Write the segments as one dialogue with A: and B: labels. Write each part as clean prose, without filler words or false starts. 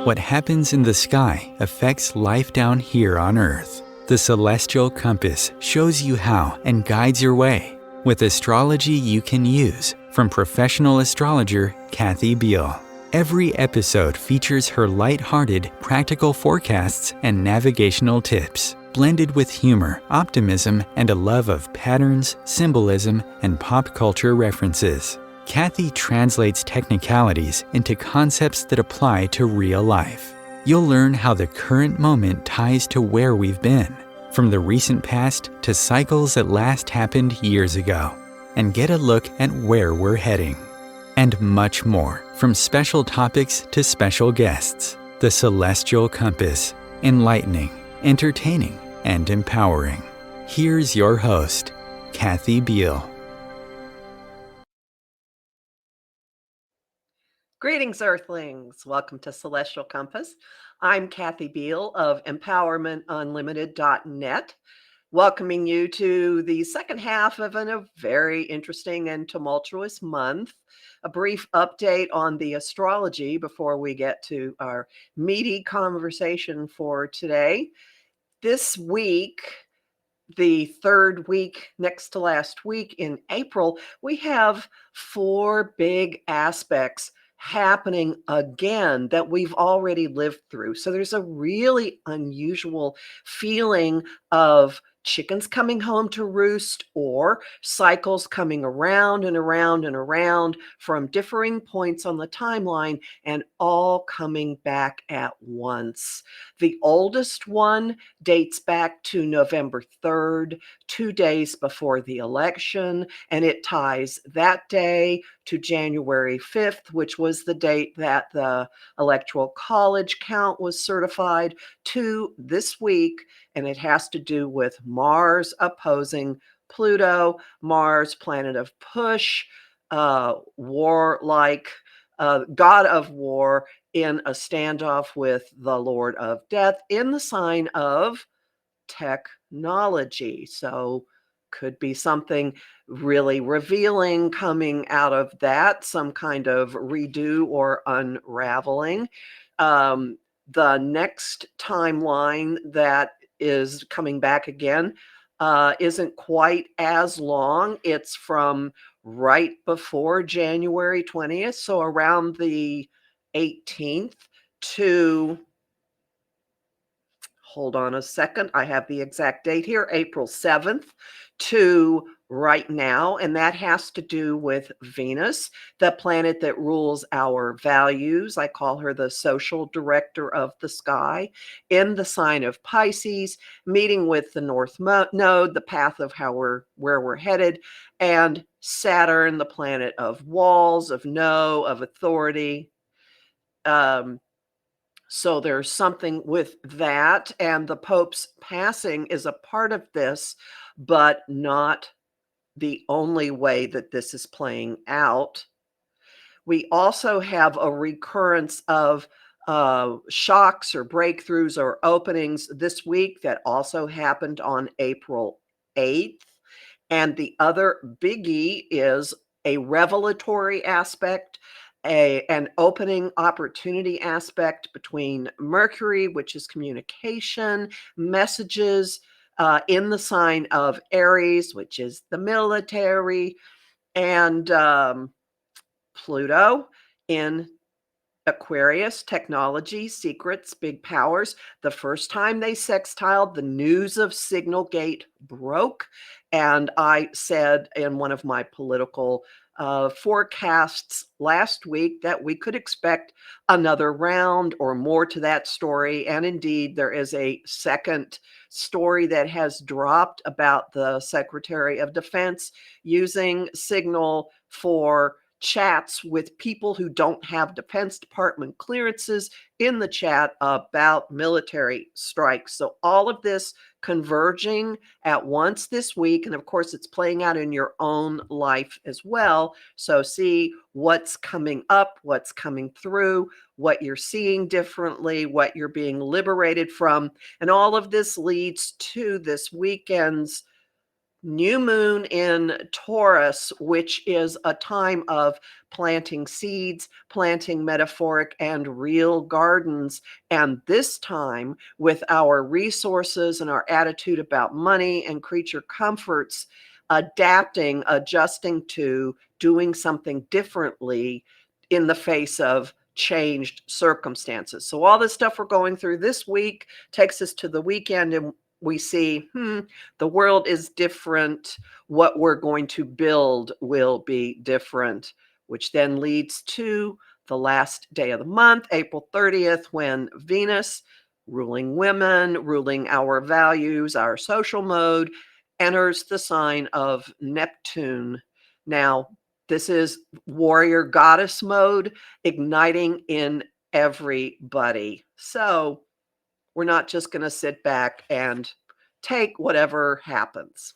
A: What happens in the sky affects life down here on Earth. The Celestial Compass shows you how and guides your way with astrology you can use from professional astrologer Kathy Beal. Every episode features her light-hearted, practical forecasts and navigational tips, blended with humor, optimism, and a love of patterns, symbolism, and pop culture references. Kathy translates technicalities into concepts that apply to real life. You'll learn how the current moment ties to where we've been, from the recent past to cycles that last happened years ago, and get a look at where we're heading. And much more, from special topics to special guests. The Celestial Compass, enlightening, entertaining, and empowering. Here's your host, Kathy Beal.
B: Greetings, Earthlings. Welcome to Celestial Compass. I'm Kathy Beal of EmpowermentUnlimited.net, welcoming you to the second half of a very interesting and tumultuous month. A brief update on the astrology before we get to our meaty conversation for today. This week, the third week, next to last week in April, we have 4 big aspects happening again that we've already lived through. So there's a really unusual feeling of chickens coming home to roost or cycles coming around and around and around from differing points on the timeline and all coming back at once. The oldest one dates back to November 3rd, 2 days before the election, and it ties that day to January 5th, which was the date that the Electoral College count was certified, to this week, and it has to do with Mars opposing Pluto, Mars, planet of push, warlike, god of war, in a standoff with the Lord of Death in the sign of technology. So could be something really revealing coming out of that, some kind of redo or unraveling. The next timeline that is coming back again isn't quite as long. It's from right before January 20th, so around the 18th to, hold on a second, I have the exact date here, April 7th to right now, and that has to do with Venus, the planet that rules our values. I call her the social director of the sky, in the sign of Pisces, meeting with the North Node, the path of where we're headed, and Saturn, the planet of walls, of no, of authority. So there's something with that, and the Pope's passing is a part of this, but not the only way that this is playing out. We also have a recurrence of shocks or breakthroughs or openings this week that also happened on April 8th. And the other biggie is a revelatory aspect, an opening opportunity aspect between Mercury, which is communication, messages, in the sign of Aries, which is the military, and Pluto in Aquarius, technology, secrets, big powers. The first time they sextiled, the news of Signalgate broke. And I said in one of my political forecasts last week that we could expect another round or more to that story. And indeed, there is a second story that has dropped about the Secretary of Defense using Signal for chats with people who don't have Defense Department clearances in the chat about military strikes. So all of this converging at once this week. And of course, it's playing out in your own life as well. So see what's coming up, what's coming through, what you're seeing differently, what you're being liberated from. And all of this leads to this weekend's new moon in Taurus, which is a time of planting seeds, planting metaphoric and real gardens. And this time, with our resources and our attitude about money and creature comforts, adapting, adjusting to doing something differently in the face of changed circumstances. So all this stuff we're going through this week takes us to the weekend, and we see, the world is different. What we're going to build will be different, which then leads to the last day of the month, April 30th, when Venus, ruling women, ruling our values, our social mode, enters the sign of Neptune. Now, this is warrior goddess mode, igniting in everybody. So we're not just going to sit back and take whatever happens.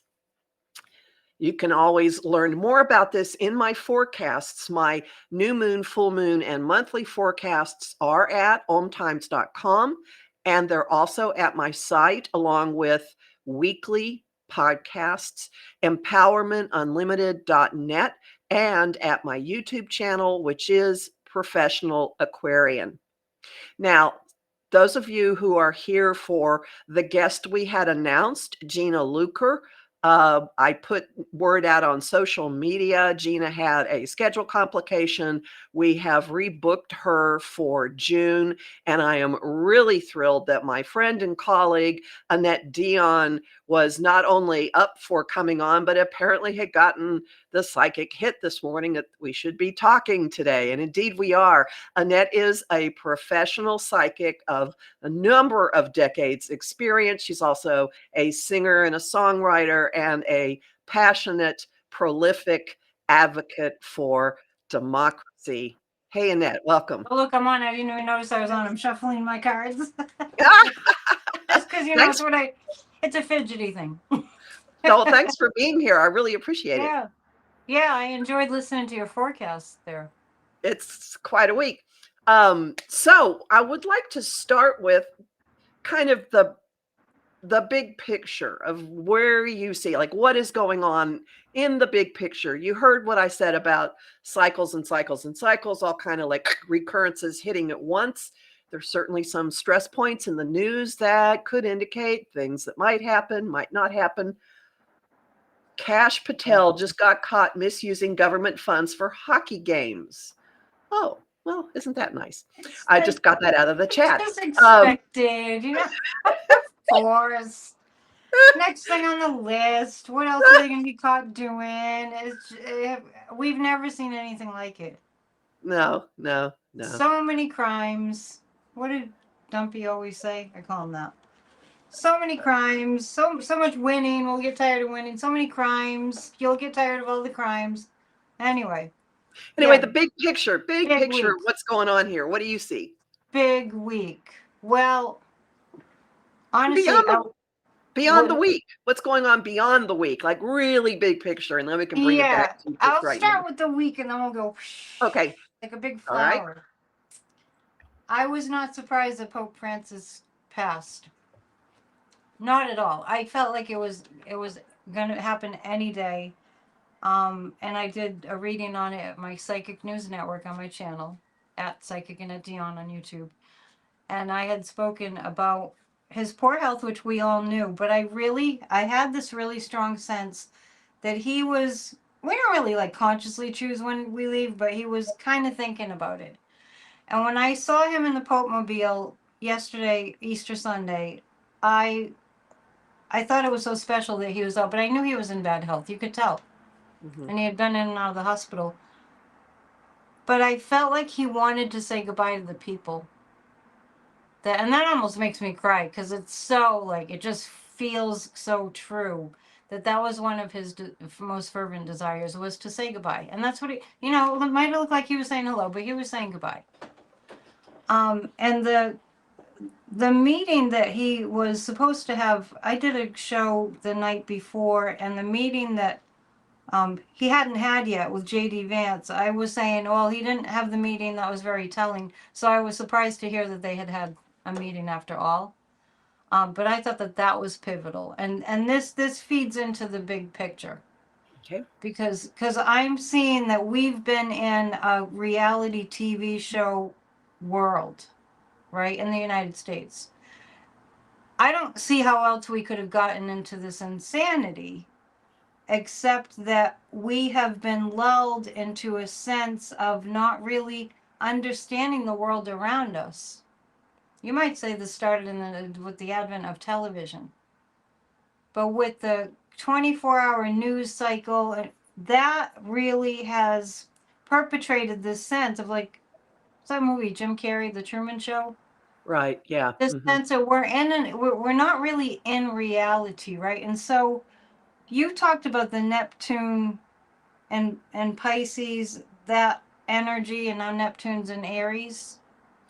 B: You can always learn more about this in my forecasts. My new moon, full moon, and monthly forecasts are at omtimes.com, and they're also at my site, along with weekly podcasts, empowermentunlimited.net, and at my YouTube channel, which is Professional Aquarian. Now, those of you who are here for the guest we had announced, Gina Luker, I put word out on social media. Gina had a schedule complication. We have rebooked her for June, and I am really thrilled that my friend and colleague, Annette Dion, was not only up for coming on, but apparently had gotten the psychic hit this morning that we should be talking today. And indeed we are. Annette is a professional psychic of a number of decades experience. She's also a singer and a songwriter and a passionate, prolific advocate for democracy. Hey, Annette, welcome.
C: Oh, look, I'm on. I didn't even notice I was on. I'm shuffling my cards. Just because,
B: Thanks.
C: It's a fidgety thing.
B: No, thanks for being here. I really appreciate it.
C: Yeah, I enjoyed listening to your forecast there.
B: It's quite a week. So I would like to start with kind of the big picture of where you see, like, what is going on in the big picture. You heard what I said about cycles and cycles and cycles, all kind of like recurrences hitting at once. There's certainly some stress points in the news that could indicate things that might happen, might not happen. Kash Patel just got caught misusing government funds for hockey games. Oh, well, isn't that nice? I just got that out of the chat.
C: It's expected, of course. Next thing on the list, what else are they going to be caught doing? We've never seen anything like it.
B: No.
C: So many crimes. What did Dumpy always say? I call him that. So many crimes, so much winning. We'll get tired of winning. So many crimes. You'll get tired of all the crimes. Anyway,
B: the big picture,
C: week.
B: what's going on here? What do you see?
C: Big week. Well, honestly,
B: beyond the week. What's going on beyond the week? Like really big picture, and then we can bring it back to
C: I'll start with the week, and then we'll go.
B: Okay.
C: Like a big flower. Right. I was not surprised that Pope Francis passed. Not at all. I felt like it was going to happen any day. And I did a reading on it at my Psychic News Network on my channel, at Psychic Annette Dion on YouTube. And I had spoken about his poor health, which we all knew. But I had this really strong sense that we don't really like consciously choose when we leave, but he was kind of thinking about it. And when I saw him in the Pope Mobile yesterday, Easter Sunday, I thought it was so special that he was out, but I knew he was in bad health. You could tell. Mm-hmm. And he had been in and out of the hospital. But I felt like he wanted to say goodbye to the people. And that almost makes me cry, because it's so, it just feels so true. That was one of his most fervent desires, was to say goodbye. And that's what it might look like he was saying hello, but he was saying goodbye. And the meeting that he was supposed to have, I did a show the night before, and the meeting that he hadn't had yet with J.D. Vance, I was saying, well, he didn't have the meeting. That was very telling. So I was surprised to hear that they had a meeting after all. But I thought that that was pivotal, and this feeds into the big picture.
B: Okay.
C: Because I'm seeing that we've been in a reality TV show world, right, in the United States. I don't see how else we could have gotten into this insanity, except that we have been lulled into a sense of not really understanding the world around us. You might say this started with the advent of television, but with the 24-hour news cycle, that really has perpetrated this sense of, like, what's that movie, Jim Carrey, The Truman Show?
B: Right. Yeah.
C: This sense that we're not really in reality, right? And so you talked about the Neptune and Pisces, that energy, and now Neptune's in Aries.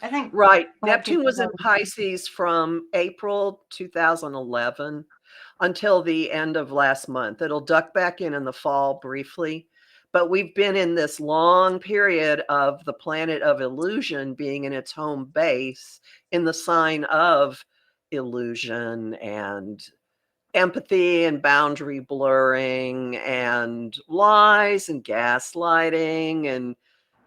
C: I think
B: Right.
C: a lot of
B: Neptune
C: people
B: was in
C: know.
B: Pisces from April 2011 until the end of last month. It'll duck back in the fall briefly, but we've been in this long period of the planet of illusion being in its home base in the sign of illusion and empathy and boundary blurring and lies and gaslighting and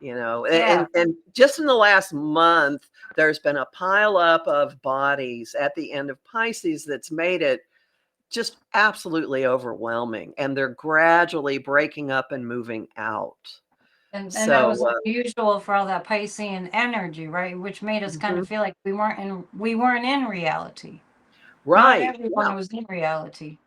C: Yeah.
B: and just in the last month there's been a pile up of bodies at the end of Pisces that's made it just absolutely overwhelming, and they're gradually breaking up and moving out.
C: And that was
B: So
C: unusual for all that Piscean energy, right? Which made us kind
B: mhm.
C: of feel like we weren't in reality. Not
B: Right,
C: everyone
B: yeah,
C: was in reality.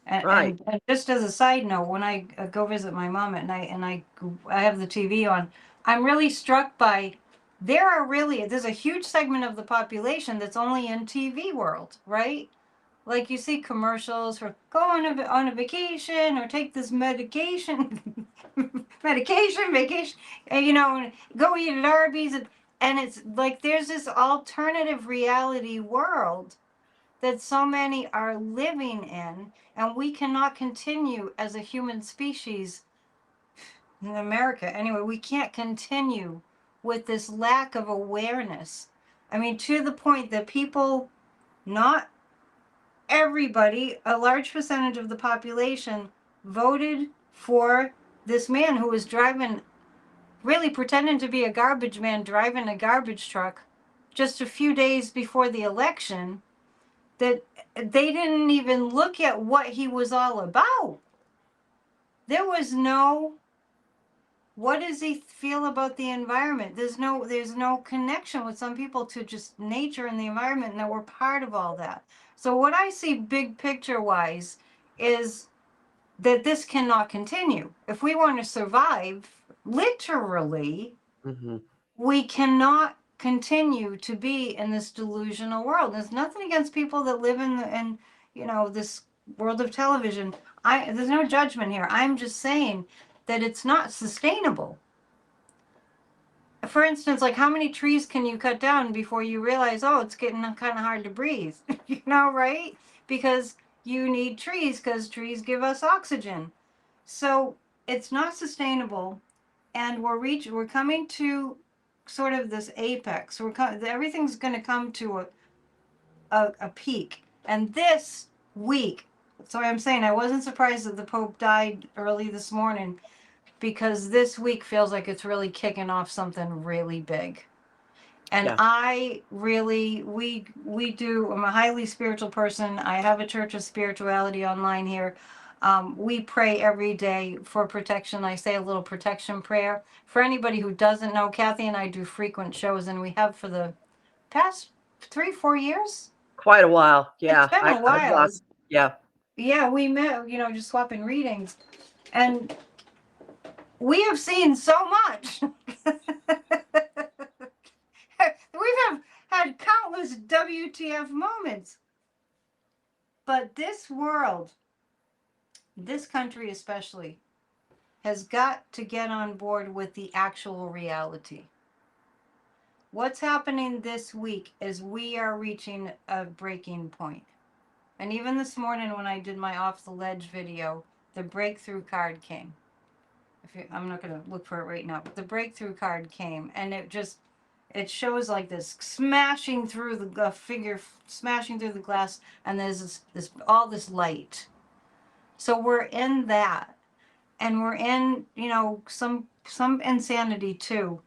C: And,
B: right.
C: and just as a side note, when I go visit my mom at night and I have the TV on, I'm really struck by there's a huge segment of the population that's only in TV world, right? Like, you see commercials for go on a vacation or take this medication, vacation, and, go eat at Arby's, and it's like there's this alternative reality world that so many are living in, and we cannot continue as a human species in America. Anyway, we can't continue with this lack of awareness. I mean, to the point that people, not everybody, a large percentage of the population, voted for this man who was driving, really pretending to be a garbage man, driving a garbage truck just a few days before the election, that they didn't even look at what he was all about. There was no, what does he feel about the environment? There's no connection with some people to just nature and the environment, and that we're part of all that. So what I see big picture wise is that this cannot continue. If we want to survive, literally,
B: Mhm.
C: we cannot continue to be in this delusional world. There's nothing against people that live in this world of television. There's no judgment here. I'm just saying that it's not sustainable. For instance, like, how many trees can you cut down before you realize, oh, it's getting kind of hard to breathe? Right? Because you need trees, because trees give us oxygen. So it's not sustainable, and we're coming to sort of this apex. Everything's going to come to a peak, and this week. So I'm saying I wasn't surprised that the Pope died early this morning, because this week feels like it's really kicking off something really big. And
B: Yeah.
C: I'm a highly spiritual person. I have a church of spirituality online here. We pray every day for protection. I say a little protection prayer. For anybody who doesn't know, Kathy and I do frequent shows, and we have for the past 3-4 years.
B: Quite a while.
C: It's
B: Yeah.
C: been a
B: I've
C: while.
B: lost. Yeah.
C: Yeah, we met, just swapping readings. And we have seen so much. We've had countless WTF moments. But this world, this country especially, has got to get on board with the actual reality. What's happening this week is we are reaching a breaking point. And even this morning when I did my off the ledge video, the breakthrough card came. I'm not going to look for it right now, but the breakthrough card came, and it just, it shows like this smashing through the figure smashing through the glass, and there's this all this light. So we're in that, and we're in, you know, some insanity too.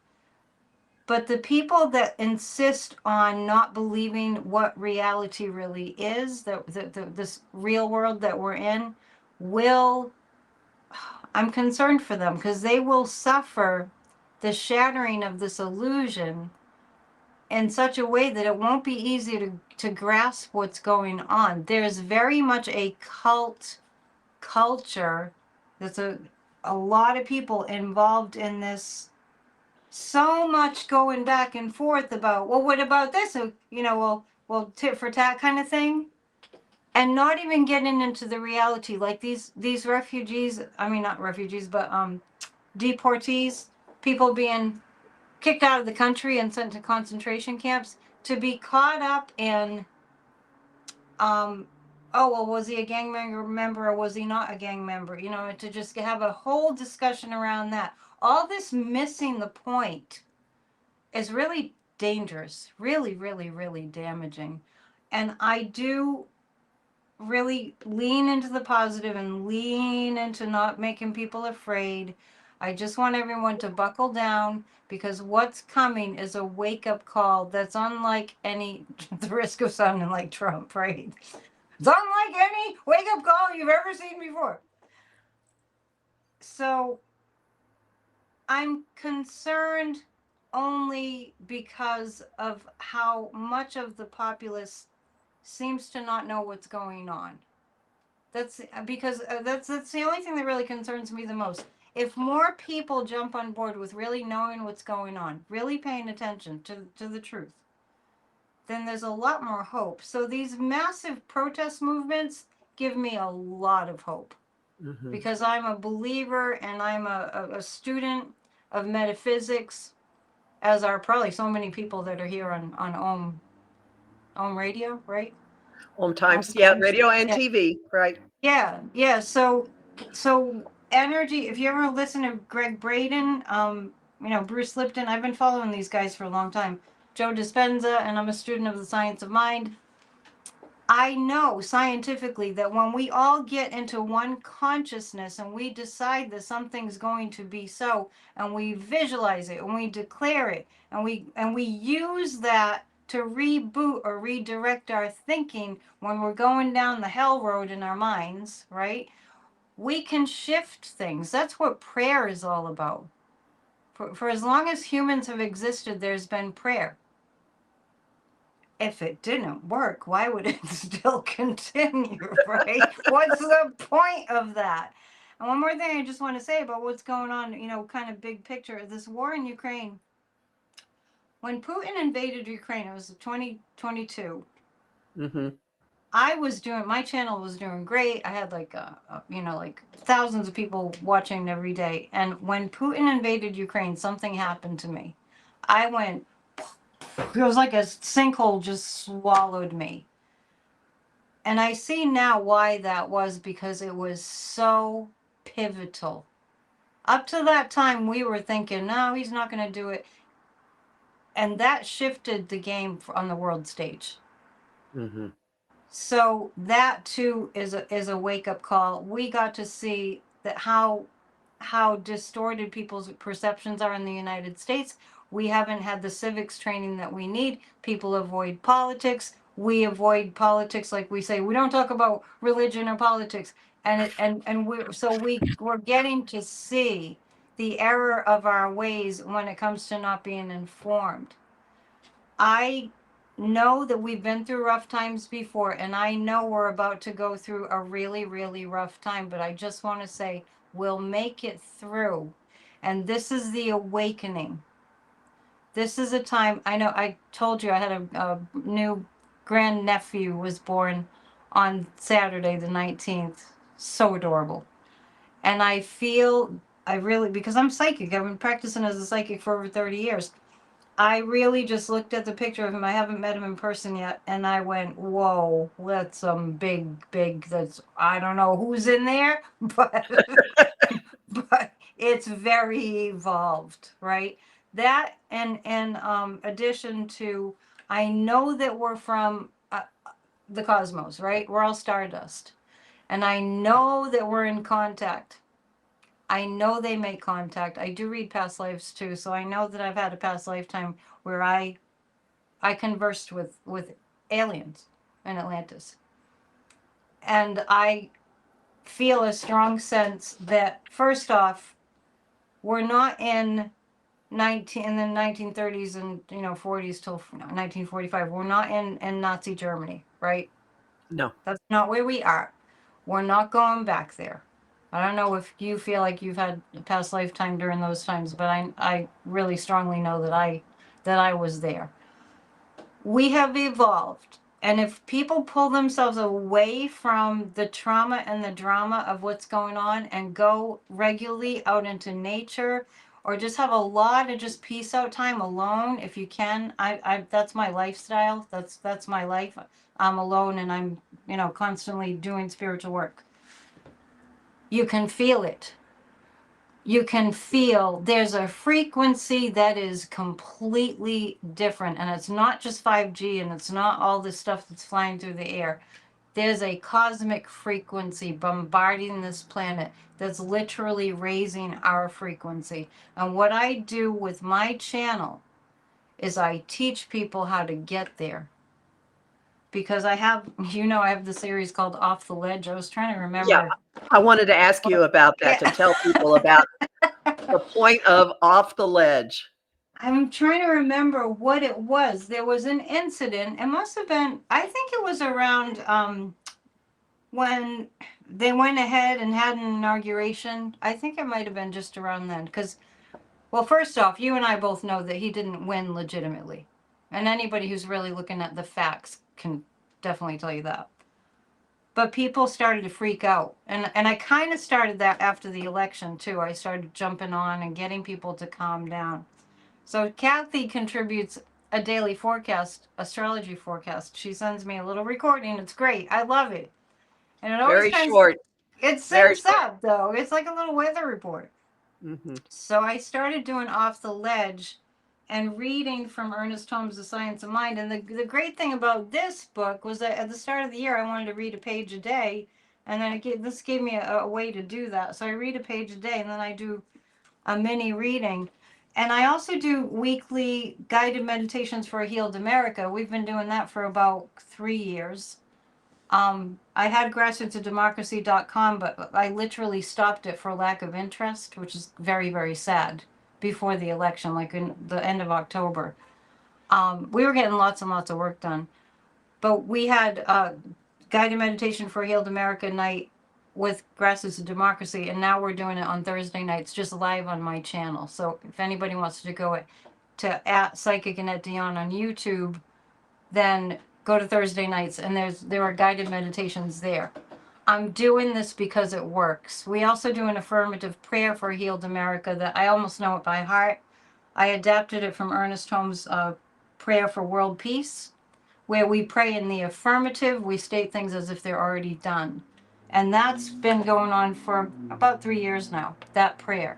C: But the people that insist on not believing what reality really is, this real world that we're in, will, I'm concerned for them because they will suffer the shattering of this illusion in such a way that it won't be easy to grasp what's going on. There's very much a cult culture. There's a lot of people involved in this. So much going back and forth about, well, what about this? So, you know, well, tit for tat kind of thing, and not even getting into the reality. Like these refugees. I mean, not refugees, but deportees, people being kicked out of the country and sent to concentration camps, to be caught up in, oh, well, was he a gang member or was he not a gang member? You know, to just have a whole discussion around that. All this missing the point is really dangerous, really, really, really damaging. And I do really lean into the positive and lean into not making people afraid. I just want everyone to buckle down, because what's coming is a wake-up call that's unlike any, the risk of sounding like Trump, right? It's unlike any wake-up call you've ever seen before. So I'm concerned only because of how much of the populace seems to not know what's going on. That's because that's the only thing that really concerns me the most. If more people jump on board with really knowing what's going on, really paying attention to the truth, then there's a lot more hope. So these massive protest movements give me a lot of hope, because I'm a believer and I'm a student of metaphysics, as are probably so many people that are here on Om Radio, right?
B: Om Times, yeah, radio and
C: Yeah.
B: TV, right?
C: Yeah. So energy. If you ever listen to Greg Braden, you know, Bruce Lipton, I've been following these guys for a long time. Joe Dispenza, and I'm a student of the science of mind. I know scientifically that when we all get into one consciousness and we decide that something's going to be so, and we visualize it and we declare it, and we use that to reboot or redirect our thinking when we're going down the hell road in our minds, right? We can shift things. That's what prayer is all about. For as long as humans have existed, there's been prayer. If it didn't work, why would it still continue, right? What's the point of that? And one more thing I just want to say about what's going on, you know, kind of big picture, this war in Ukraine. When Putin invaded Ukraine, it was 2022. I was doing, my channel was doing great. I had like, you know, like thousands of people watching every day. And when Putin invaded Ukraine, something happened to me. I went, it was like a sinkhole just swallowed me. And I see now why that was, because it was so pivotal. Up to that time, we were thinking, no, he's not going to do it. And that shifted the game on the world stage. So that too is a wake-up call. We got to see that how distorted people's perceptions are in the United States. We haven't had the civics training that we need. People avoid politics. We avoid politics, like we say, we don't talk about religion or politics. And we're getting to see the error of our ways when it comes to not being informed. I know that we've been through rough times before, and I know we're about to go through a really, really rough time, but I just want to say we'll make it through. And this is the awakening. This is a time, I know I told you I had a new grandnephew was born on Saturday the 19th. So adorable. And I feel, I really, because I'm psychic, I've been practicing as a psychic for over 30 years. I really just looked at the picture of him. I haven't met him in person yet. And I went, whoa, that's some big, that's, I don't know who's in there, but, but it's very evolved, right? That and in addition to, I know that we're from the cosmos, right? We're all stardust. And I know that we're in contact. I know they make contact. I do read past lives too, so I know that I've had a past lifetime where I conversed with aliens in Atlantis. And I feel a strong sense that, first off, we're not in the 1930s and 40s till 1945. We're not in Nazi Germany, right?
B: No.
C: That's not where we are. We're not going back there. I don't know if you feel like you've had a past lifetime during those times, but I really strongly know that I was there. We have evolved. And if people pull themselves away from the trauma and the drama of what's going on and go regularly out into nature, or just have a lot of just peace out time alone, if you can, I that's my lifestyle. That's my life. I'm alone and I'm, constantly doing spiritual work. You can feel it. You can feel there's a frequency that is completely different, and it's not just 5G, and it's not all this stuff that's flying through the air. There's a cosmic frequency bombarding this planet that's literally raising our frequency. And what I do with my channel is I teach people how to get there. Because I have the series called Off the Ledge. I was trying to remember.
B: Yeah, I wanted to ask you about that, to tell people about the point of Off the Ledge.
C: I'm trying to remember what it was. There was an incident. It must have been, I think it was around when they went ahead and had an inauguration. I think it might have been just around then. Because, well, first off, you and I both know that he didn't win legitimately. And anybody who's really looking at the facts can definitely tell you that. But people started to freak out. And I kind of started that after the election, too. I started jumping on and getting people to calm down. So Kathy contributes a daily forecast, astrology forecast. She sends me a little recording. It's great. I love it. And it always
B: Very short.
C: It
B: Very
C: syncs
B: short.
C: up, though. It's like a little weather report.
B: Mm-hmm.
C: So I started doing Off the Ledge and reading from Ernest Holmes' The Science of Mind. And the great thing about this book was that at the start of the year, I wanted to read a page a day. And then this gave me a way to do that. So I read a page a day, and then I do a mini reading. And I also do weekly guided meditations for a healed America. We've been doing that for about 3 years. I had Grassroots of Democracy.com, but I literally stopped it for lack of interest, which is very, very sad, before the election, like in the end of October. We were getting lots and lots of work done. But we had guided meditation for a healed America night with Grassroots of Democracy, and now we're doing it on Thursday nights, just live on my channel. So if anybody wants to go to @Psychic Annette Dion on YouTube, then go to Thursday nights, and there are guided meditations there. I'm doing this because it works. We also do an affirmative prayer for a healed America that I almost know it by heart. I adapted it from Ernest Holmes' prayer for world peace, where we pray in the affirmative. We state things as if they're already done. And that's been going on for about 3 years now, that prayer.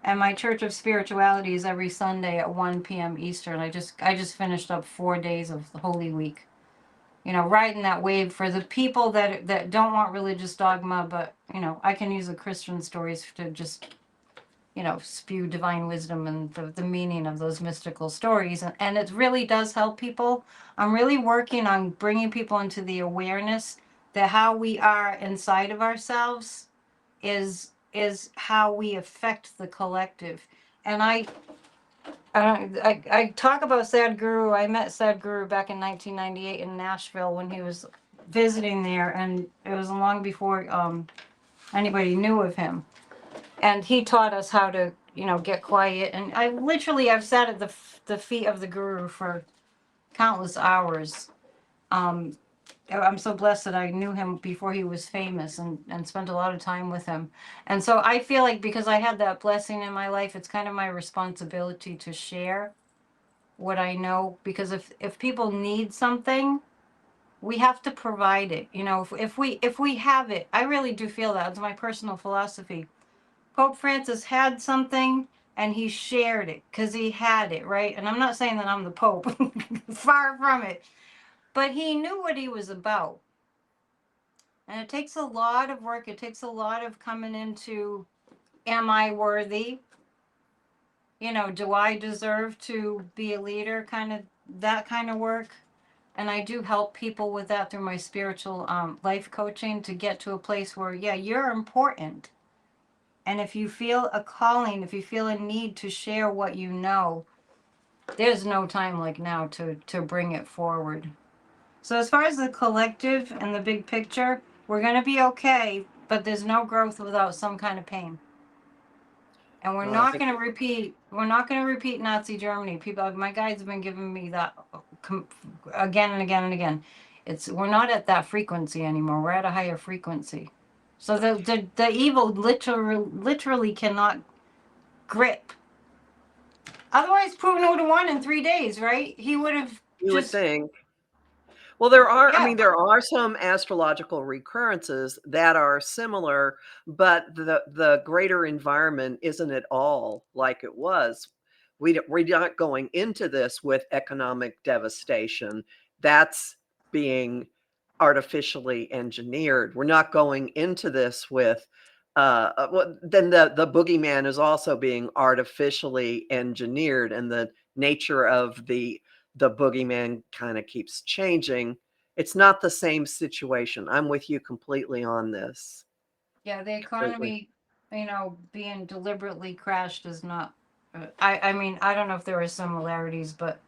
C: And my Church of Spirituality is every Sunday at 1 p.m. Eastern. I just finished up 4 days of the Holy Week. Riding that wave for the people that don't want religious dogma, but, I can use the Christian stories to just, spew divine wisdom and the meaning of those mystical stories. And it really does help people. I'm really working on bringing people into the awareness that how we are inside of ourselves is how we affect the collective. And I talk about Sadhguru. I met Sadhguru back in 1998 in Nashville when he was visiting there, and it was long before anybody knew of him. And he taught us how to, get quiet. And I've sat at the feet of the guru for countless hours. I'm so blessed that I knew him before he was famous and spent a lot of time with him. And so I feel like because I had that blessing in my life, it's kind of my responsibility to share what I know. Because if people need something, we have to provide it. If we have it, I really do feel that. It's my personal philosophy. Pope Francis had something, and he shared it because he had it, right? And I'm not saying that I'm the Pope, far from it, but he knew what he was about. And it takes a lot of work. It takes a lot of coming into, am I worthy? You know, do I deserve to be a leader? Kind of that kind of work. And I do help people with that through my spiritual life coaching to get to a place where, yeah, you're important. And if you feel a calling, if you feel a need to share what you know, there's no time like now to bring it forward. So as far as the collective and the big picture, we're going to be okay, but there's no growth without some kind of pain. And we're
B: Well, I
C: not
B: think
C: going to repeat Nazi Germany. People, my guides have been giving me that again and again and again. We're not at that frequency anymore. We're at a higher frequency. So the evil literally cannot grip. Otherwise, Putin would have won in 3 days, right? He would have
B: you would
C: just,
B: think. Well, there are, I
C: yeah.
B: mean, there are some astrological recurrences that are similar, but the greater environment isn't at all like it was. We're not going into this with economic devastation. That's being artificially engineered. We're not going into this with, well, then the boogeyman is also being artificially engineered, and the nature of the boogeyman kind of keeps changing. It's not the same situation. I'm with you completely on this.
C: Yeah, the
B: Completely.
C: economy, you know, being deliberately crashed is not. I mean, I don't know if there are similarities, but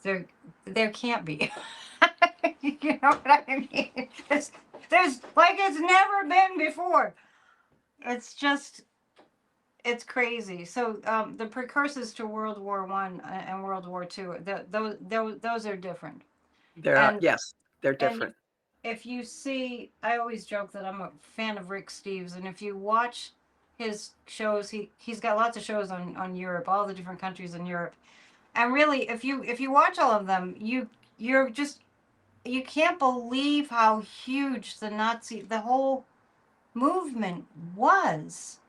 C: there can't be. You know what I mean? There's like it's never been before. It's just it's crazy. So the precursors to World War One and World War Two, those are different. And
B: Yes, they're
C: and
B: different.
C: if you see, I always joke that I'm a fan of Rick Steves, and if you watch his shows, he's got lots of shows on Europe, all the different countries in Europe, and really, if you watch all of them, you're just you can't believe how huge the whole movement was,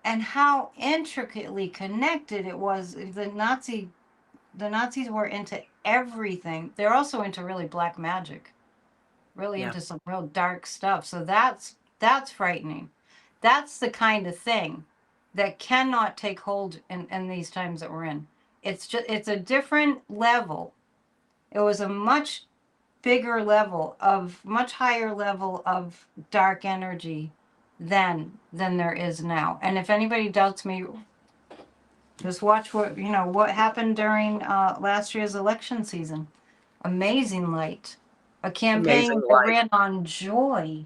C: and how intricately connected it was. The Nazis were into everything. They're also into really black magic, really
B: Yeah.
C: into some real dark stuff. So that's frightening. That's the kind of thing that cannot take hold in these times that we're in. It's a different level. It was a much bigger level of much higher level of dark energy than there is now. And if anybody doubts me, just watch what happened during last year's election season. Amazing light. A
B: Amazing
C: campaign that
B: light.
C: ran on joy,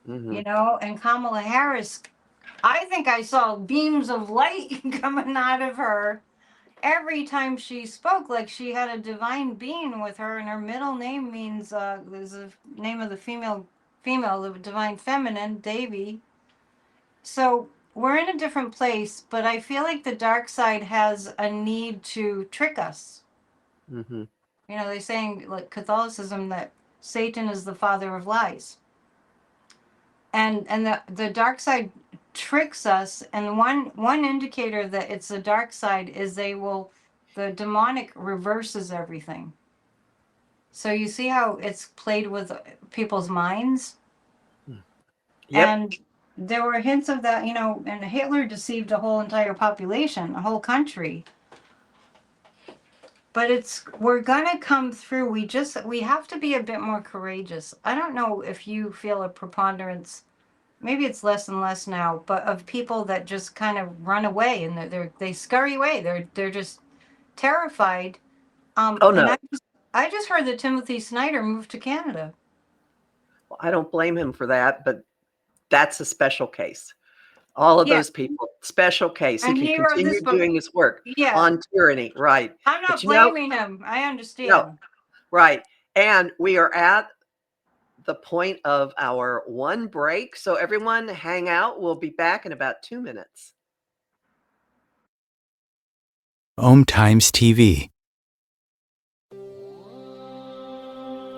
B: Hmm.
C: and Kamala Harris, I think I saw beams of light coming out of her every time she spoke, like she had a divine being with her, and her middle name means is the name of the female, the divine feminine, Devi. So we're in a different place, but I feel like the dark side has a need to trick us.
B: Hmm.
C: They're saying, like Catholicism, that Satan is the father of lies. And the dark side tricks us, and one indicator that it's the dark side is the demonic reverses everything. So you see how it's played with people's minds?
B: Yep.
C: And there were hints of that, and Hitler deceived a whole entire population, a whole country. But we're gonna come through. We have to be a bit more courageous. I don't know if you feel a preponderance, maybe it's less and less now, but of people that just kind of run away, and they scurry away. They're just terrified.
B: Oh,
C: And
B: no.
C: I just heard that Timothy Snyder moved to Canada.
B: Well, I don't blame him for that, but that's a special case. All of
C: Yeah,
B: those people, special case. He
C: and
B: can
C: he wrote
B: continue
C: this book.
B: doing his work
C: Yeah,
B: on tyranny, right?
C: I'm
B: But
C: not blaming him. I
B: no,
C: understand.
B: right. And we are at the point of our one break. So everyone hang out. We'll be back in about 2 minutes.
A: Om Times TV.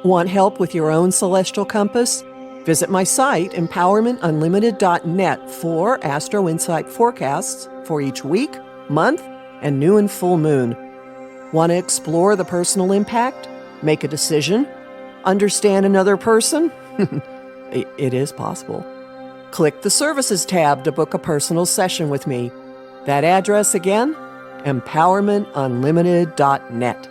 D: Want help with your own celestial compass? Visit my site, empowermentunlimited.net, for Astro Insight forecasts for each week, month, and new and full moon. Want to explore the personal impact? Make a decision? Understand another person? It is possible. Click the Services tab to book a personal session with me. That address again? empowermentunlimited.net.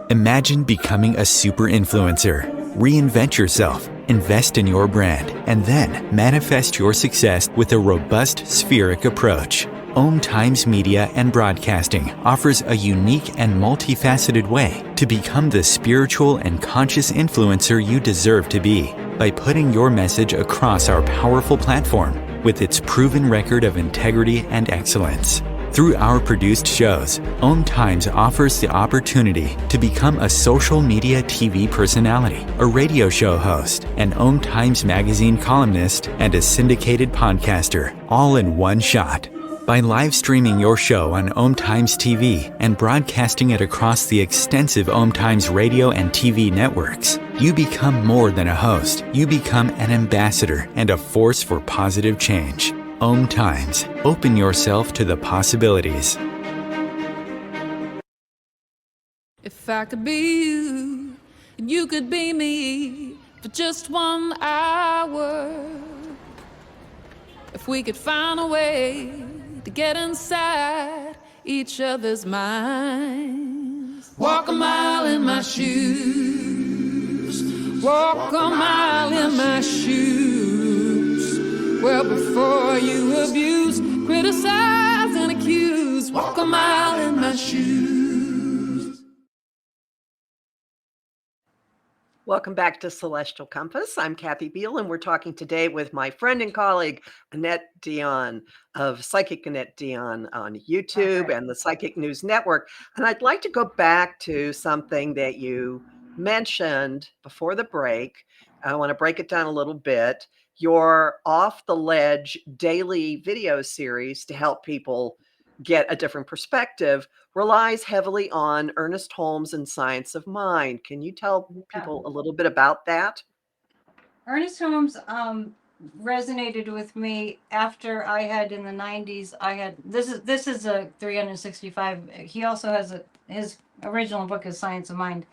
A: Imagine becoming a super influencer. Reinvent yourself, invest in your brand, and then manifest your success with a robust spheric approach. Om Times Media and Broadcasting offers a unique and multifaceted way to become the spiritual and conscious influencer you deserve to be by putting your message across our powerful platform with its proven record of integrity and excellence. Through our produced shows, Om Times offers the opportunity to become a social media TV personality, a radio show host, an Om Times magazine columnist, and a syndicated podcaster, all in one shot. By live streaming your show on Om Times TV and broadcasting it across the extensive Om Times radio and TV networks, you become more than a host. You become an ambassador and a force for positive change. Om Times. Open yourself to the possibilities.
E: If I could be you, and you could be me for just 1 hour. If we could find a way to get inside each other's minds. Walk a mile in my shoes. Walk a mile in my shoes. Well, before you abuse, criticize, and accuse, walk a mile in my shoes.
B: Welcome back to Celestial Compass. I'm Kathy Beal, and we're talking today with my friend and colleague, Annette Dion of Psychic Annette Dion on YouTube and the Psychic News Network. And I'd like to go back to something that you mentioned before the break. I want to break it down a little bit. Your Off the Ledge daily video series to help people get a different perspective relies heavily on Ernest Holmes and Science of Mind. Can you tell people a little bit about that?
C: Ernest Holmes resonated with me after I had in the 90s. This is a 365. He also has his original book is Science of Mind.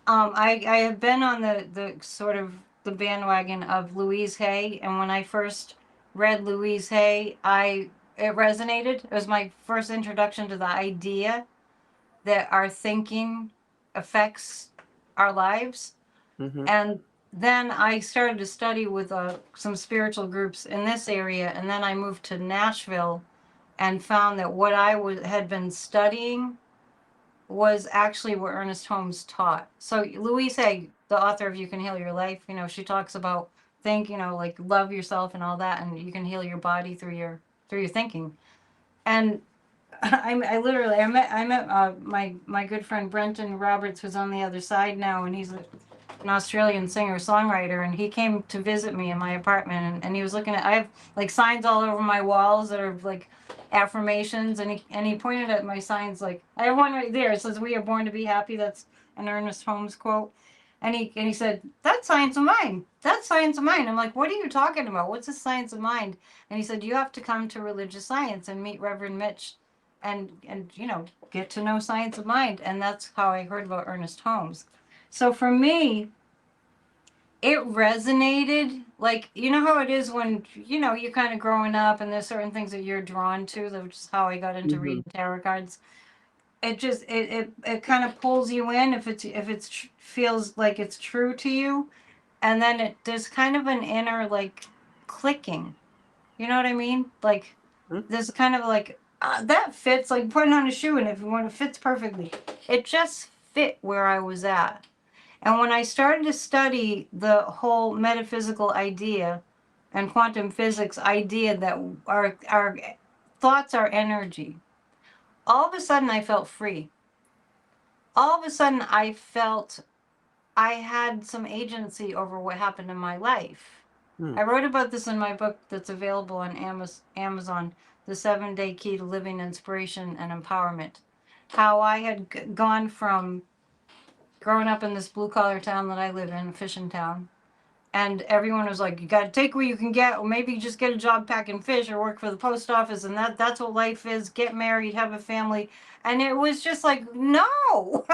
C: I have been on the sort of the bandwagon of Louise Hay, and when I first read Louise Hay, it resonated. It was my first introduction to the idea that our thinking affects our lives.
B: Mm-hmm.
C: And then I started to study with some spiritual groups in this area, and then I moved to Nashville and found that what I had been studying was actually what Ernest Holmes taught. So Louise Hay, the author of You Can Heal Your Life, she talks about like love yourself and all that, and you can heal your body through your thinking. And I met my good friend Brenton Roberts, who's on the other side now, and he's an Australian singer-songwriter, and he came to visit me in my apartment, and he was looking at, I have like signs all over my walls that are like affirmations, and he pointed at my signs, like I have one right there. It says "We are born to be happy." That's an Ernest Holmes quote. And he said, "That's Science of Mind. That's Science of Mind." I'm like, "What are you talking about? What's the Science of Mind?" And he said, "You have to come to Religious Science and meet Reverend Mitch and get to know Science of Mind." And that's how I heard about Ernest Holmes. So for me, it resonated. Like, you know how it is when, you're kind of growing up and there's certain things that you're drawn to, which is how I got into reading tarot cards. It just, it kind of pulls you in if it's feels like it's true to you. And then there's kind of an inner, like, clicking. You know what I mean? Like, there's kind of like, that fits, like putting on a shoe, and if it fits perfectly. It just fit where I was at. And when I started to study the whole metaphysical idea and quantum physics idea that our thoughts are energy, all of a sudden I felt free. All of a sudden I felt I had some agency over what happened in my life. I wrote about this in my book that's available on Amazon, The 7-Day Key to Living Inspiration and Empowerment. How I had gone from growing up in this blue-collar town that I live in, fishing town, And everyone was like, you got to take what you can get, or maybe just get a job packing fish or work for the post office, and that's what life is. Get married, have a family. And it was just like, no.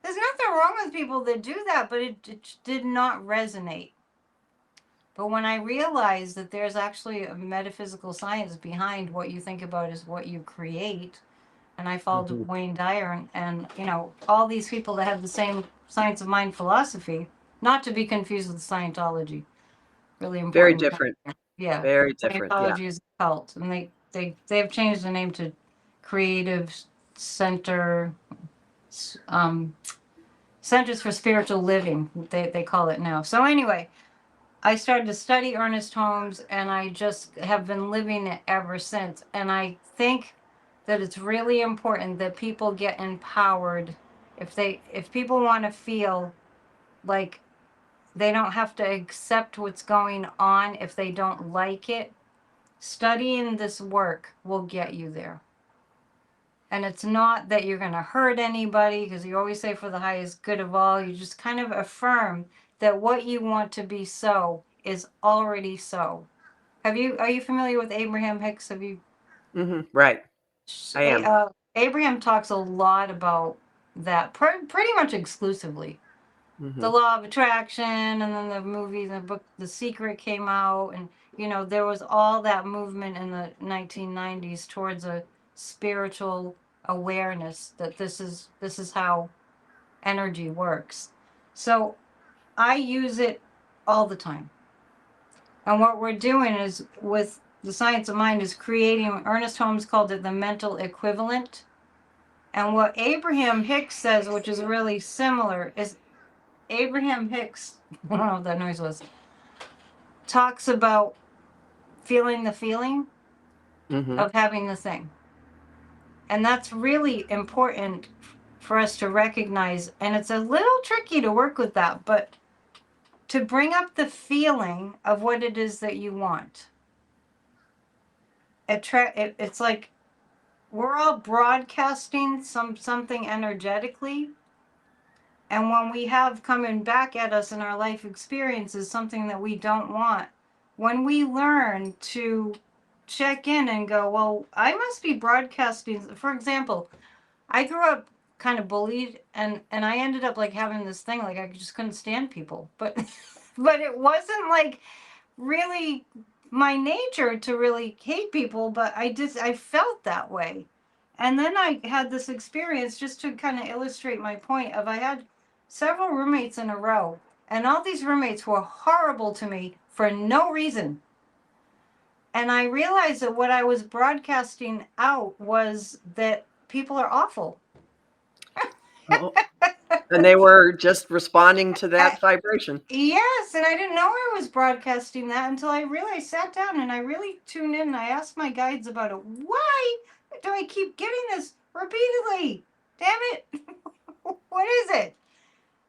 C: There's nothing wrong with people that do that, but it did not resonate. But when I realized that there's actually a metaphysical science behind what you think about is what you create, and I followed Wayne Dyer and all these people that have the same science of mind philosophy, not to be confused with Scientology. Really important.
B: Very different.
C: Yeah.
B: Very different. Yeah.
C: Scientology is a cult, and they've changed the name to Creative Center, Centers for Spiritual Living. They call it now. So anyway, I started to study Ernest Holmes, and I just have been living it ever since. And I think that it's really important that people get empowered. If people want to feel like they don't have to accept what's going on if they don't like it, studying this work will get you there. And it's not that you're going to hurt anybody, because you always say for the highest good of all. You just kind of affirm that what you want to be so is already so. Are you familiar with Abraham Hicks? Have you?
B: Right. I am.
C: Abraham talks a lot about that, pretty much exclusively. The law of attraction, and then the movie, the book, The Secret came out, and there was all that movement in the 1990s towards a spiritual awareness that this is how energy works. So I use it all the time. And what we're doing is, with the science of mind, is creating, Ernest Holmes called it the mental equivalent. And what Abraham Hicks says, which is really similar, is Abraham Hicks, I don't know what that noise was, talks about feeling the feeling of having the thing. And that's really important for us to recognize. And it's a little tricky to work with that, but to bring up the feeling of what it is that you want. It's like we're all broadcasting something energetically. And when we have coming back at us in our life experiences something that we don't want, when we learn to check in and go, well, I must be broadcasting. For example, I grew up kind of bullied, and I ended up like having this thing, like I just couldn't stand people. But but it wasn't like really my nature to really hate people, but I felt that way. And then I had this experience, just to kind of illustrate my point, of I had several roommates in a row, and all these roommates were horrible to me for no reason. And I realized that what I was broadcasting out was that people are awful.
B: Oh. And they were just responding to that vibration.
C: Yes, and I didn't know I was broadcasting that until I sat down and I really tuned in, and I asked my guides about it. Why do I keep getting this repeatedly? Damn it. What is it?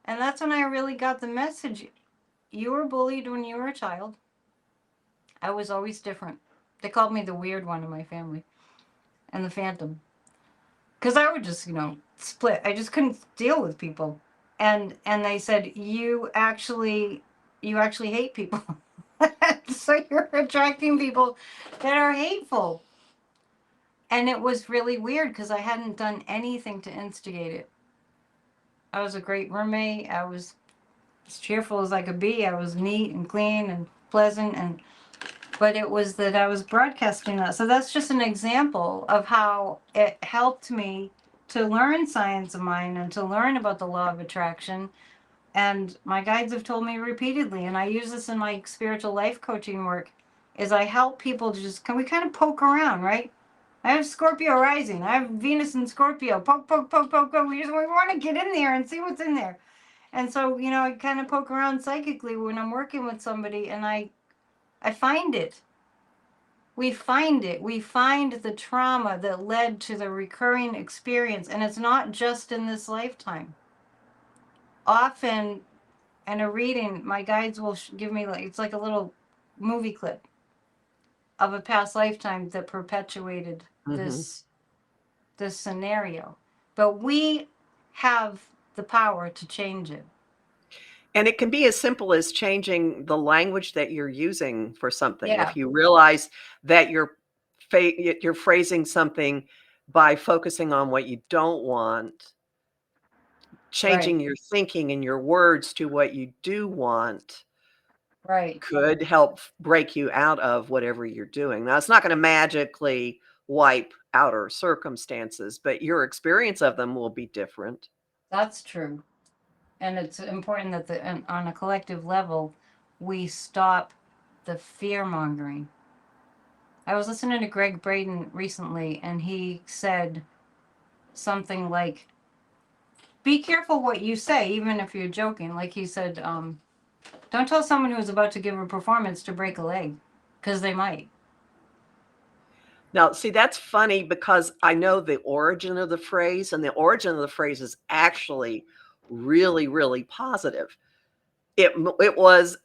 C: And that's when I really got the message. You were bullied when you were a child. I was always different. They called me the weird one in my family, and the phantom. Because I would just, split. I just couldn't deal with people. And they said, you actually hate people. So you're attracting people that are hateful. And it was really weird because I hadn't done anything to instigate it. I was a great roommate. I was as cheerful as I could be. I was neat and clean and pleasant, but it was that I was broadcasting that. So that's just an example of how it helped me to learn science of mind and to learn about the law of attraction. And my guides have told me repeatedly, and I use this in my spiritual life coaching work, is I help people to just, can we kind of poke around, right? I have Scorpio rising. I have Venus in Scorpio. Poke, poke, poke, poke, poke. We want to get in there and see what's in there. And so, I kind of poke around psychically when I'm working with somebody, and I find it. We find it. We find the trauma that led to the recurring experience. And it's not just in this lifetime. Often in a reading, my guides will give me, it's like a little movie clip of a past lifetime that perpetuated this scenario. But we have the power to change it.
B: And it can be as simple as changing the language that you're using for something.
C: Yeah,
B: If you realize that you're phrasing something by focusing on what you don't want,
C: right,
B: changing your thinking and your words to what you do want
C: right.
B: could help break you out of whatever you're doing. Now, it's not going to magically wipe outer circumstances, but your experience of them will be different.
C: That's true. And it's important that on a collective level, we stop the fear mongering. I was listening to Greg Braden recently, and he said something like, be careful what you say, even if you're joking. Like he said, don't tell someone who's about to give a performance to break a leg, because they might.
B: Now, see, that's funny because I know the origin of the phrase, and the origin of the phrase is actually really, really positive. It was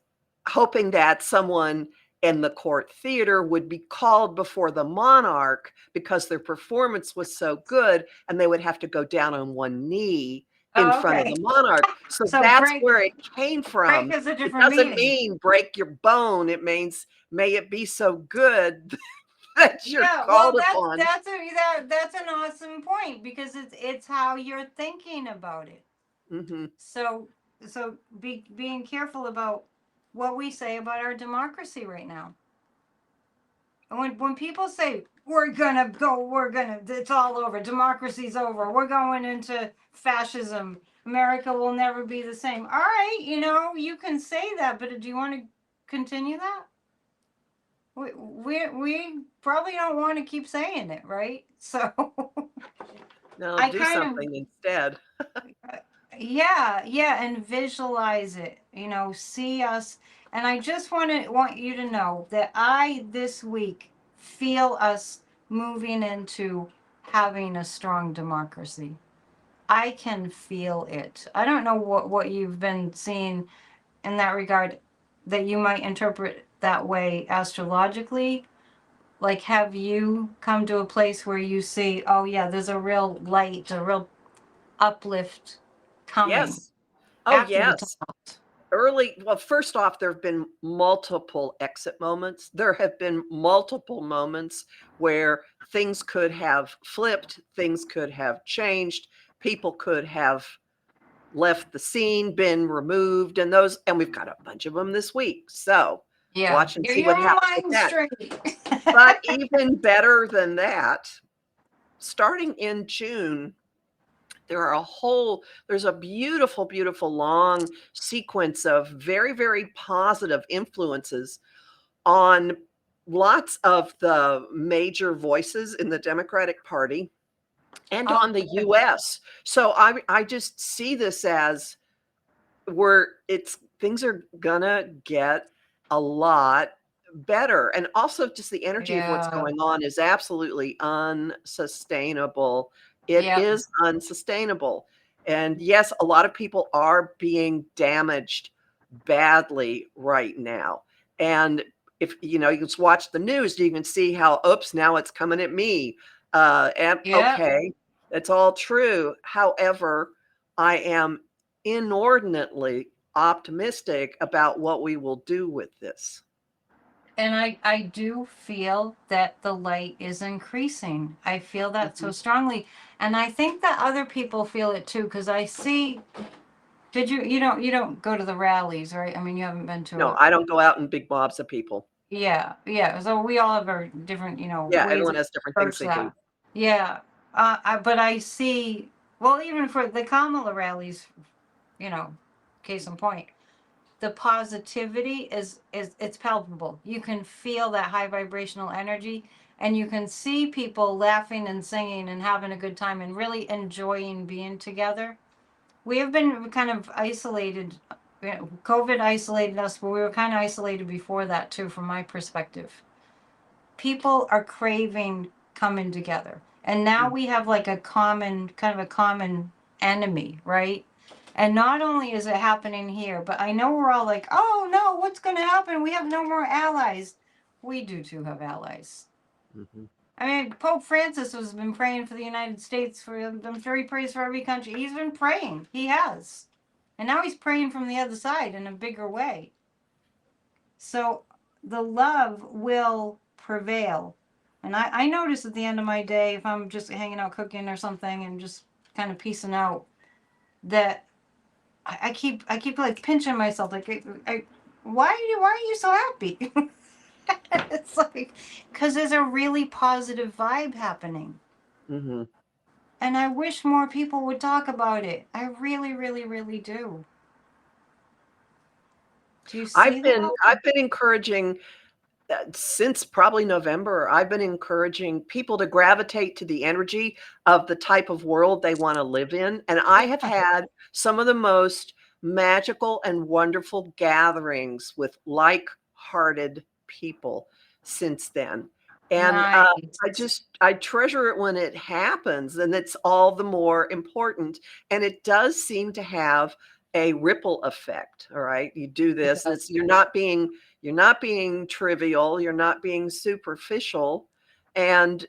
B: hoping that someone in the court theater would be called before the monarch because their performance was so good, and they would have to go down on one knee in
C: Oh,
B: front of
C: okay.
B: the monarch. So
C: So
B: that's
C: break
B: where it came
C: break
B: from.
C: is a
B: It
C: different
B: doesn't
C: meaning.
B: mean break your bone. It means may it be so good that you're
C: Yeah, well,
B: called upon.
C: that's an awesome point, because it's how you're thinking about it.
B: Mhm.
C: So being careful about what we say about our democracy right now. And when people say it's all over, democracy's over, we're going into fascism, America will never be the same. All right, you can say that, but do you want to continue that? We probably don't want to keep saying it, right? So
B: No,
C: I
B: do
C: kind of,
B: something instead.
C: yeah, and visualize it, see us. And I just want you to know that I this week feel us moving into having a strong democracy. I can feel it. I don't know what you've been seeing in that regard, that you might interpret that way astrologically. Like, have you come to a place where you see, oh yeah, there's a real light, a real uplift coming
B: Yes. Oh,
C: after the
B: yes.
C: tumult?
B: Well, first off, there have been multiple exit moments. There have been multiple moments where things could have flipped, things could have changed, people could have left the scene, been removed, and we've got a bunch of them this week. So
C: Yeah,
B: watch and
C: get
B: see what
C: your
B: happens with
C: mind
B: that.
C: straight.
B: But even better than that, starting in June, there's a beautiful, beautiful long sequence of very, very positive influences on lots of the major voices in the Democratic Party and
C: Oh,
B: on the
C: good.
B: US. So I just see this as things are gonna get a lot better. And also just the energy of what's
C: Yeah,
B: going on is absolutely unsustainable. It
C: yeah,
B: is unsustainable. And yes, a lot of people are being damaged badly right now. And if you just watch the news, you can see how, oops, now it's coming at me. And
C: yeah.
B: okay, it's all true. However, I am inordinately optimistic about what we will do with this.
C: And I do feel that the light is increasing. I feel that so
B: Mhm.
C: strongly. And I think that other people feel it too, because I see, you don't go to the rallies, right? I mean, you haven't been to
B: No,
C: a,
B: I don't go out in big mobs of people.
C: yeah. So we all have our different,
B: Yeah,
C: ways
B: everyone
C: of
B: has different things
C: approach
B: they do.
C: that. Yeah. But I see, well, even for the Kamala rallies, case in point, the positivity is it's palpable. You can feel that high vibrational energy, and you can see people laughing and singing and having a good time and really enjoying being together. We have been kind of isolated. COVID isolated us, but we were kind of isolated before that too, from my perspective. People are craving coming together, and now
B: Mm.
C: we have like a common enemy, right? And not only is it happening here, but I know we're all like, oh no, what's going to happen, we have no more allies. We do too have allies.
B: Mhm.
C: I mean, Pope Francis has been praying for the United States. I'm sure he prays for every country. He's been praying, he has. And now he's praying from the other side in a bigger way. So the love will prevail. And I notice at the end of my day, if I'm just hanging out cooking or something and just kind of piecing out, that I keep like pinching myself, like, why are you so happy? It's like, because there's a really positive vibe happening.
B: Mm-hmm.
C: And I wish more people would talk about it. I really, really, really do. Do you see that?
B: I've been encouraging since probably November. I've been encouraging people to gravitate to the energy of the type of world they want to live in, and I have had some of the most magical and wonderful gatherings with like-hearted people since then. And
C: Nice.
B: I treasure it when it happens, and it's all the more important. And it does seem to have a ripple effect. All right, you do this, and it's you're not being trivial, you're not being superficial. And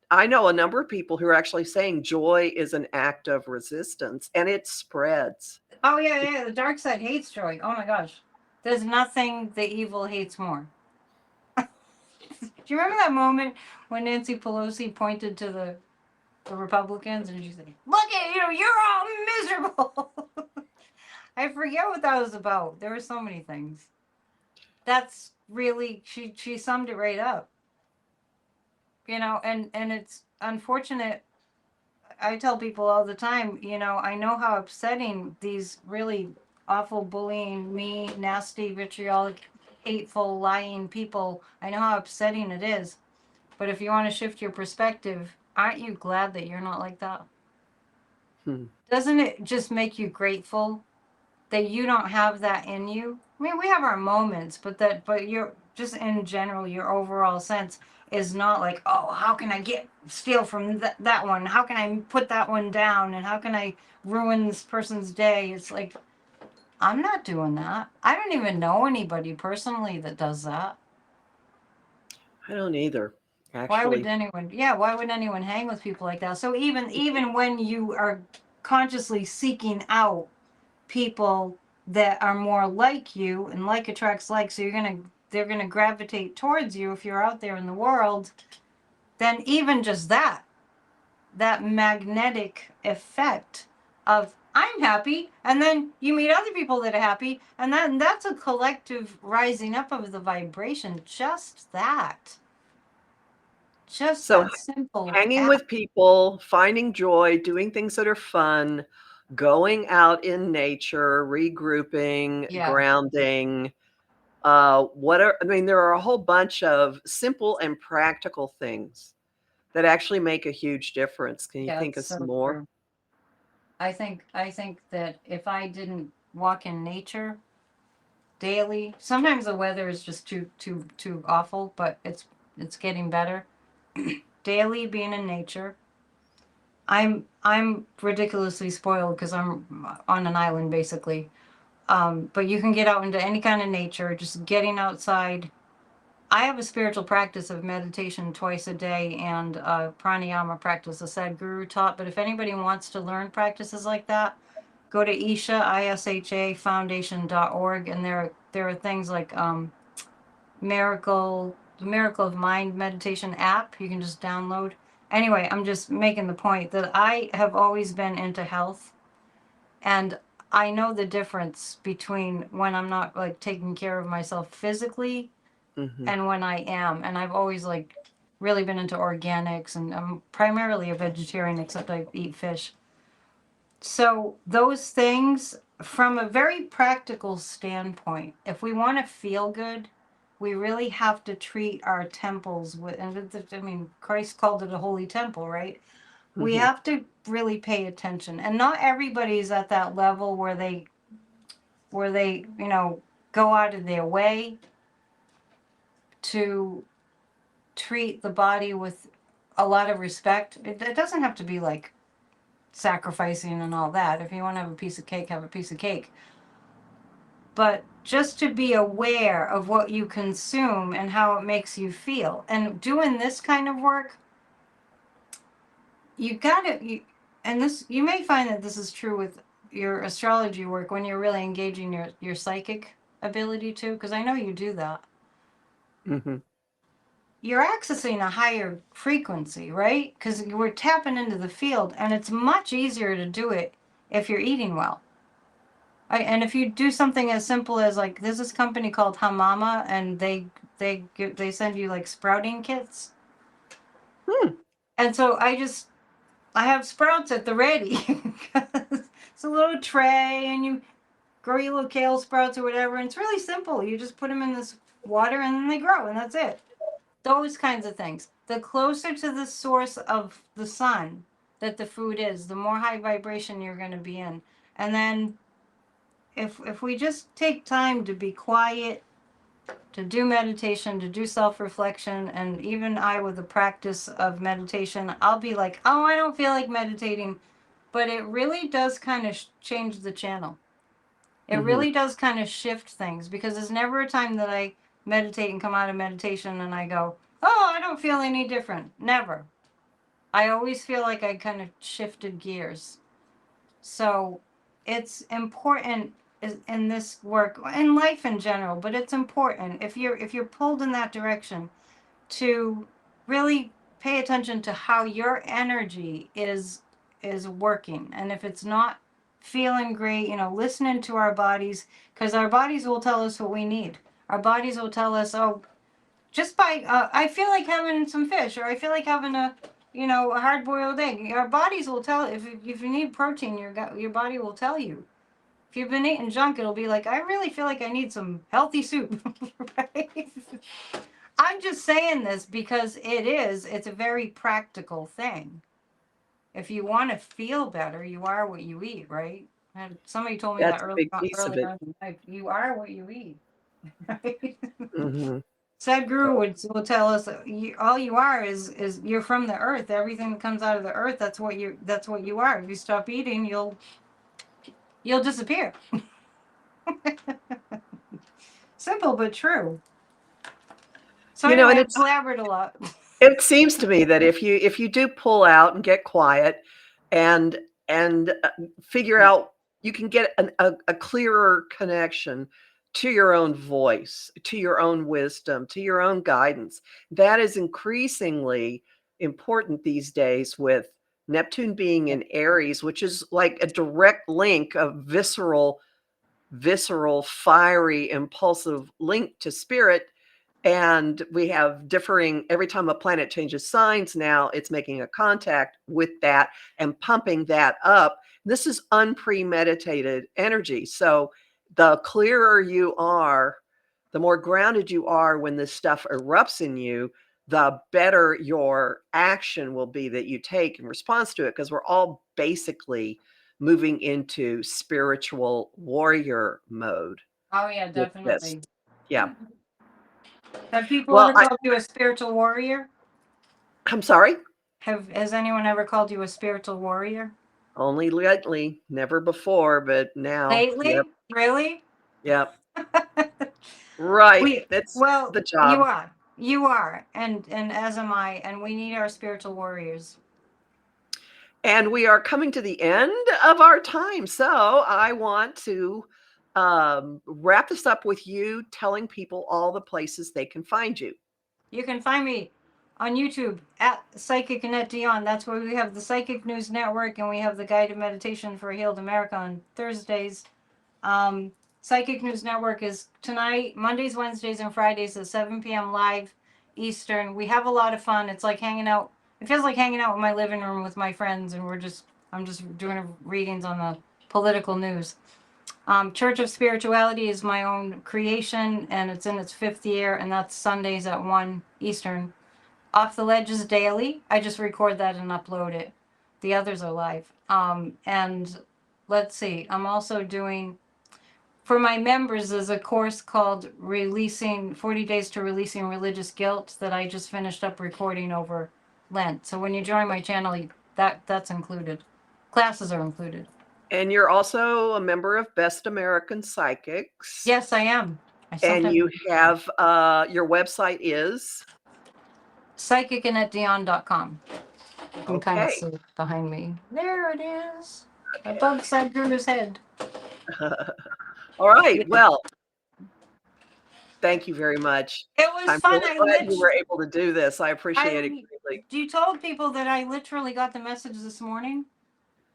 B: I know a number of people who are actually saying joy is an act of resistance, and it spreads.
C: Oh yeah. The dark side hates joy. Oh my gosh. There's nothing the evil hates more. Do you remember that moment when Nancy Pelosi pointed to the Republicans and she said, "Look at you're all miserable." I forget what that was about. There were so many things. That's really she summed it right up. And it's unfortunate. I tell people all the time, I know how upsetting these really awful, bullying, mean, nasty, vitriolic, hateful, lying people, I know how upsetting it is. But if you want to shift your perspective, aren't you glad that you're not like that?
B: Hmm.
C: Doesn't it just make you grateful that you don't have that in you? I mean, we have our moments, but you're just in general, your overall sense is not like, oh, how can I steal from that one? How can I put that one down? And how can I ruin this person's day? It's like, I'm not doing that. I don't even know anybody personally that does that.
B: I don't either,
C: Why would
B: actually.
C: anyone hang with people like that? So even when you are consciously seeking out people that are more like you, and like attracts like, so they're gonna gravitate towards you if you're out there in the world, then even just that magnetic effect of I'm happy, and then you meet other people that are happy, and then that's a collective rising up of the vibration. Just that
B: So
C: simple
B: hanging
C: act.
B: with people, finding joy, doing things that are fun, going out in nature, regrouping,
C: Yeah,
B: grounding. I mean, there are a whole bunch of simple and practical things that actually make a huge difference. Can you
C: yeah,
B: think
C: it's
B: of some
C: so
B: more?
C: true. I think that if I didn't walk in nature daily, sometimes the weather is just too awful, but it's getting better. Daily being in nature. I'm ridiculously spoiled because I'm on an island basically. But you can get out into any kind of nature, just getting outside. I have a spiritual practice of meditation twice a day and pranayama practice, a Sadhguru taught. But if anybody wants to learn practices like that, go to Isha Foundation.org, and there are things like the Miracle of Mind meditation app you can just download. Anyway, I'm just making the point that I have always been into health, and I know the difference between when I'm not like taking care of myself physically
B: Hmm.
C: and when I am. And I've always like really been into organics, and I'm primarily a vegetarian except I eat fish. So those things, from a very practical standpoint, if we want to feel good, we really have to treat our temples with, and I mean, Christ called it a holy temple, right? We
B: Hmm.
C: have to really pay attention. And not everybody's at that level where they, go out of their way to treat the body with a lot of respect. It doesn't have to be like sacrificing and all that. If you want to have a piece of cake, have a piece of cake. But just to be aware of what you consume and how it makes you feel. And doing this kind of work, you got to, and this, you may find that this is true with, your astrology work, when you're really engaging your psychic ability too, because I know you do that, you're accessing a higher frequency, right? Because we're tapping into the field, and it's much easier to do it if you're eating well. And if you do something as simple as, like, there's this company called Hamama, and they send you like sprouting kits. And so I have sprouts at the ready. It's a little tray, and you grow your little kale sprouts or whatever, and it's really simple. You just put them in this water, and then they grow, and that's it. Those kinds of things. The closer to the source of the sun that the food is, the more high vibration you're going to be in. And then if we just take time to be quiet, to do meditation, to do self-reflection, and even I, with the practice of meditation, I'll be like, oh, I don't feel like meditating, but it really does kind of change the channel. It really does kind of shift things, because there's never a time that I meditate and come out of meditation and I go, oh, I don't feel any different. Never. I always feel like I kind of shifted gears. So it's important in this work, in life in general, but it's important if you're pulled in that direction to really pay attention to how your energy is working. And if it's not feeling great, listening to our bodies, because our bodies will tell us what we need. Our bodies will tell us, oh, just by I feel like having some fish, or I feel like having a hard-boiled egg. Our bodies will tell. If you need protein, your body will tell you. If you've been eating junk, it'll be like, I really feel like I need some healthy soup. Right? I'm just saying this because it's a very practical thing. If you want to feel better, you are what you eat, right? And somebody told me
B: That's
C: that
B: a big piece of it.
C: earlier in life. You are what you eat. Right? Sadhguru will tell us, all you are is you're from the earth. Everything that comes out of the earth, that's what you are. If you stop eating, you'll disappear. Simple but true. So
B: and
C: anyway, I've blabbered a lot.
B: It seems to me that if you do pull out and get quiet and figure out, you can get a clearer connection to your own voice, to your own wisdom, to your own guidance. That is increasingly important these days, with Neptune being in Aries, which is like a direct link, of visceral, fiery, impulsive link to spirit. And we have differing, every time a planet changes signs now, it's making a contact with that and pumping that up. This is unpremeditated energy. So the clearer you are, the more grounded you are when this stuff erupts in you, the better your action will be that you take in response to it, because we're all basically moving into spiritual warrior mode.
C: Oh yeah, definitely.
B: Yeah.
C: Have people ever called you a spiritual warrior?
B: I'm sorry?
C: Has anyone ever called you a spiritual warrior?
B: Only lately, never before, but now.
C: Lately?
B: Yep.
C: Really?
B: Yep. Right. That's the job.
C: You are, and as am I, and we need our spiritual warriors.
B: And we are coming to the end of our time. So I want to wrap this up with you telling people all the places they can find you.
C: You can find me on YouTube at Psychic Annette Dion. That's where we have the Psychic News Network, and we have the Guided Meditation for a Healed America on Thursdays. Psychic News Network is tonight, Mondays, Wednesdays, and Fridays at 7 p.m. live Eastern. We have a lot of fun. It's like hanging out. It feels like hanging out in my living room with my friends, and I'm just doing readings on the political news. Church of Spirituality is my own creation, and it's in its 5th year, and that's Sundays at 1 Eastern. Off the Ledge is daily. I just record that and upload it. The others are live. And let's see, I'm also doing, for my members, there's a course called 40 Days to Releasing Religious Guilt that I just finished up recording over Lent. So when you join my channel, that's included. Classes are included.
B: And you're also a member of Best American Psychics.
C: Yes, I am.
B: And you have, your website is?
C: PsychicAnnetteDion.com. You can kind of see it behind me. There it is. A bug sat through his head.
B: All right. Well, thank you very much.
C: It was
B: I'm
C: fun.
B: really
C: I
B: glad you were able to do this. I appreciate it greatly.
C: You told people that I literally got the message this morning.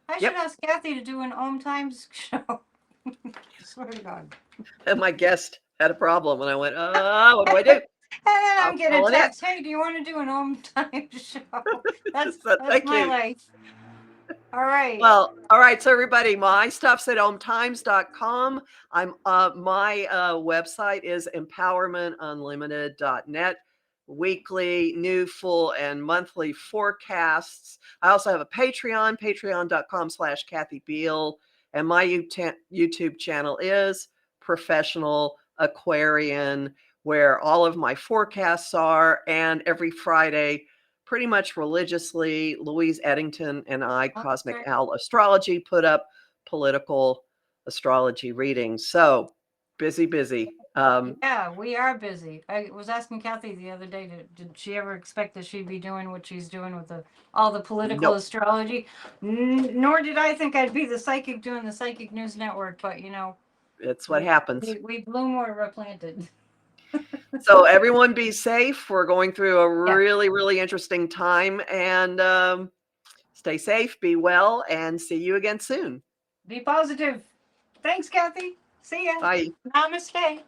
C: I should ask Kathy to do an Om Times show. Swear to God.
B: And my guest had a problem, and I went, what do I do?
C: And then I'm getting a
B: call Annette.
C: text. Hey, do you want to do an Om Times show? That's
B: Thank
C: my
B: you.
C: life. All right.
B: Well, all right. So everybody, my stuff's at omtimes.com. I'm my website is empowermentunlimited.net. Weekly, new, full, and monthly forecasts. I also have a Patreon, patreon.com/Kathy Beal. And my YouTube channel is Professional Aquarian, where all of my forecasts are. And every Friday, pretty much religiously, Louise Eddington and I, Cosmic Owl Astrology, put up political astrology readings. So busy.
C: Yeah, we are busy. I was asking Kathy the other day, did she ever expect that she'd be doing what she's doing with all the political astrology? Nor did I think I'd be the psychic doing the Psychic News Network, but
B: it's what happens.
C: We bloom where we're planted.
B: So everyone be safe. We're going through a really interesting time, and stay safe, be well, and see you again soon.
C: Be positive. Thanks, Kathy. See ya.
B: Bye.
C: Namaste.